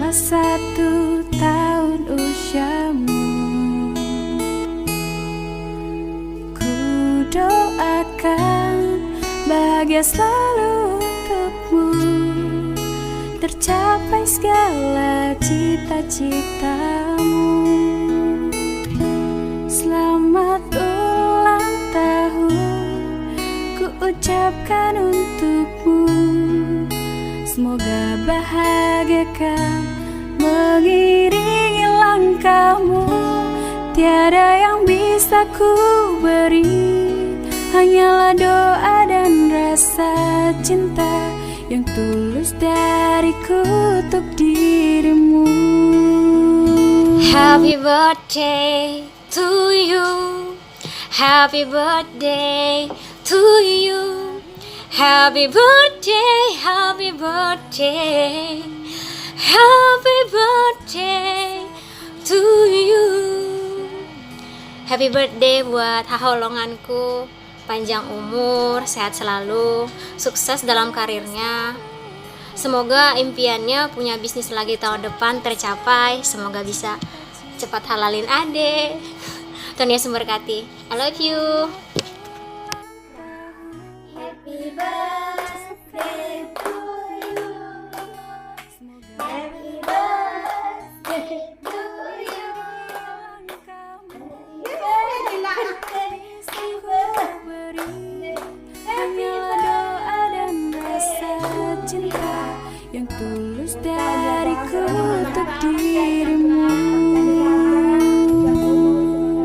1 tahun usiamu. Ku doakan bahagia selalu untukmu, tercapai segala cita-citamu. Selamat ulang tahun ku ucapkan untukmu. Semoga bahagia kan mengiringi langkahmu. Tiada yang bisa ku beri, hanyalah doa dan rasa cinta yang tulus dariku untuk dirimu. Happy birthday to you. Happy birthday to you. Happy birthday, happy birthday, happy birthday to you. Happy birthday buat haholonganku. Panjang umur, sehat selalu, sukses dalam karirnya. Semoga impiannya punya bisnis lagi tahun depan tercapai. Semoga bisa cepat halalin ade. Tuhan Yesus memberkati. I love you. Happy birthday to you. Happy birthday to you. Hanyalah doa dan rasa cinta yang tulus dariku untuk dirimu.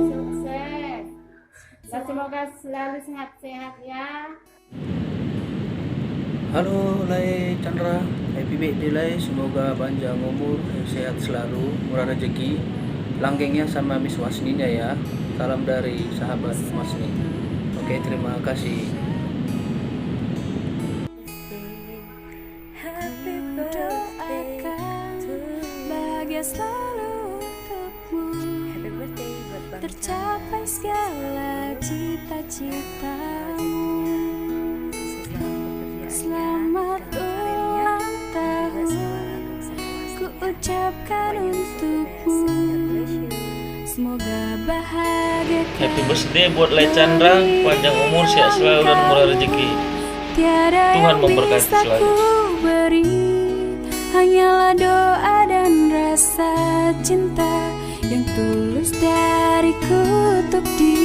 Sukses. Dan semoga selalu sehat-sehat ya. Halo Lai Chandra, happy birthday Lai, semoga panjang umur, sehat selalu, murah rezeki, langgengnya sama Miss Wasninya ya. Salam dari sahabat Wasni. Oke, terima kasih. Happy birthday, bahagia selalu untukmu. Happy birthday buat Bang. Tercapai segala cita-citamu. Selamat ulang tahun ku ucapkan untukmu. Semoga bahagia. Happy birthday buat Lai Chandra, panjang umur, sehat selalu dan murah rezeki. Tuhan memberkati selalu. Beri hanyalah doa dan rasa cinta yang tulus dariku untuk dirimu.